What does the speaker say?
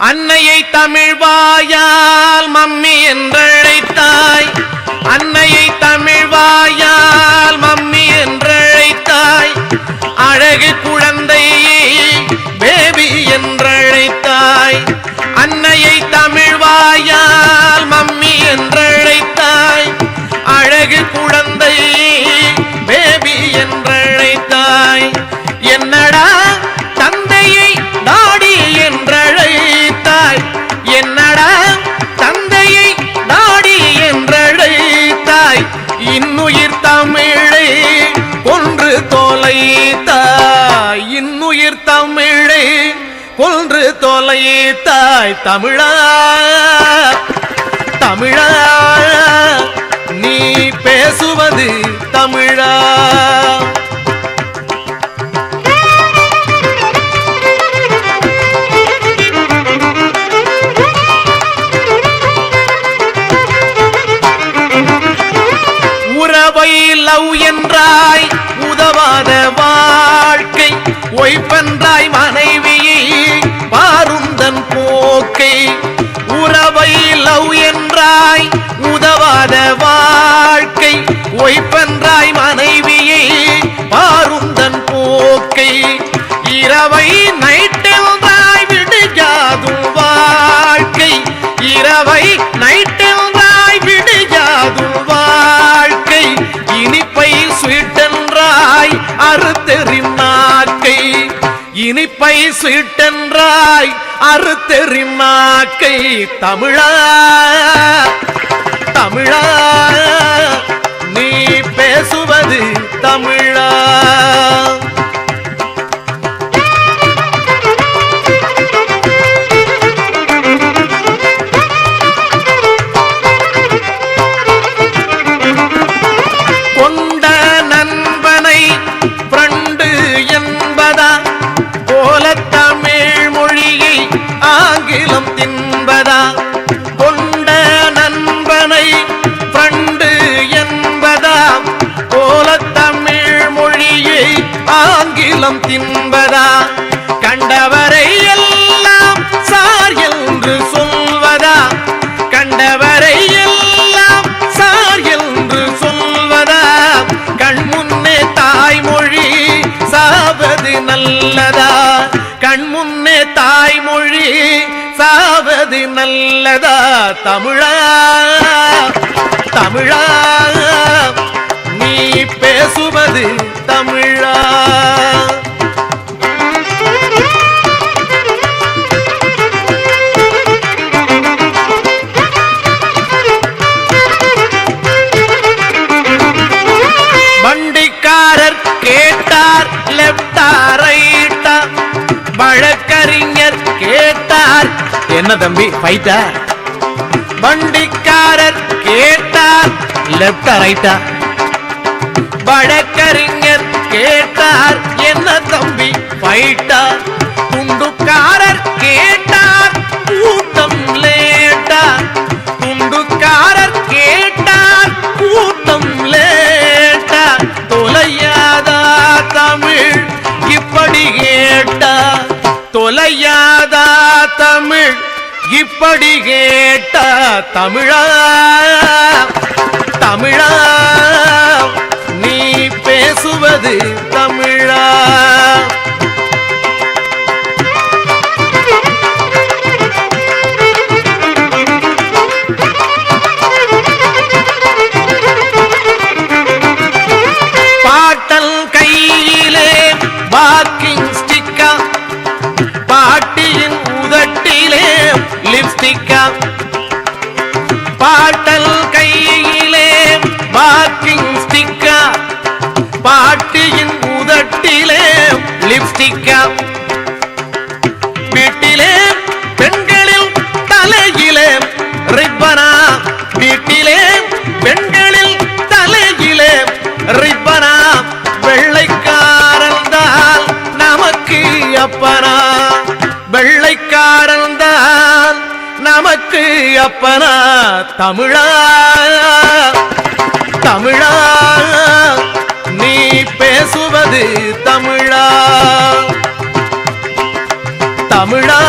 அன்னையை தமிழ் வாயால் மம்மி என்றழைத்தாய். அன்னையை தமிழ் வாயால் மம்மி என்றழைத்தாய். அழகு குழந்தையை பேபி என்றழைத்தாய். அன்னையை தமிழ் வாயால் மம்மி என்றழைத்தாய். அழகு குழந்தையை பேபி என்றழைத்தாய். என்னடா தந்தையை டாடி என்றழைத்தாய். என்னடா தந்தையை டாடி என்றழைத்தாய். இன்னுயிர் தமிழை கொன்று தொலைத்தாய். இன்னுயிர் தமிழை கொன்று தொலைத்தாய். தமிழா தமிழா நீ பேசுவது தமிழா? உறவை லவ் என்றாய் உதவாத வாழ்க்கை. ஒய்பென்றாய் மனைவியை பாருந்தன் போக்கை. உறவை லவ் என்றாய் உதவாத வாழ்க்கை. ஒய்பென்றாய் மனைவியை பாருந்தன் போக்கை. இரவை நைட்டென்றாய் விடுகாதும் வாழ்க்கை. இரவை நைட்டென்றாய் விடுகாதும் வாழ்க்கை. இனிப்பை ஸ்வீட்டென்றாய் அறுத்தெறிம் நாக்கை. இனிப்பை ஸ்வீட்டென்றாய் அறுத்தெறிம் நாக்கை. தமிழா தமிழா நீ பேசுவது தமிழா? கொண்ட நண்பனை ஃப்ரெண்டு என்பதா? போல தமிழ் மொழியை ஆங்கிலம் தின்பதா? கொண்ட நண்பனை ஃப்ரெண்டு என்பதா? போல தமிழ் மொழியை ஆங்கிலம் தின்பதா? கண்டவரை எல்லாம் சார் என்று சொல்வதா? கண்டவரை எல்லாம் சார் என்று சொல்வதா? கண்முன்னே தாய்மொழி சாவது நல்லதா? கண்முன்னே தாய்மொழி சாவது நல்லதா? தமிழா தமிழா நீ பேசுவது தமிழா? வண்டிக்காரர் கேட்டார் லெப்டா ரைட்டா? வழக்கறிஞர் கேட்டார் என்ன தம்பி ஃபைட்டா? வண்டிக்காரர் கேட்டார் லெப்டா ரைட்டா? வழக்கறிஞர் கேட்டார் என்ன தம்பி ஃபைட்டா? துண்டுக்காரர் கேட்டார் கூட்டம் லேட்டா? துண்டுக்காரர் கேட்டார் கூட்டம் லேட்டா? தொலையாதா தமிழ் இப்படி கேட்டா? தொலையாதா தமிழ் இப்படி கேட்டா? தமிழா தமிழா நீ பேசுவது தமிழா? பாட்டல் கையிலே வாக்கிங் ஸ்டிக்கா? பாட்டியின் உதட்டிலே லிப்ஸ்டிக்கா? பாட்டல் கையிலே வாக்கிங் ஸ்டிக்கா? பாட்டியின் உதட்டிலே லிப்ஸ்டிக்கா? வீட்டிலே பெண்களில் தலையிலே ரிப்பனா? வீட்டிலே பெண்களில் தலையிலே ரிப்பனா? வெள்ளைக்காரன் தான் நமக்கு அப்பனா? வெள்ளைக்காரன் தான் நமக்கு அப்பனா? தமிழா தமிழா நீ பேசுவது தமிழா? தமிழா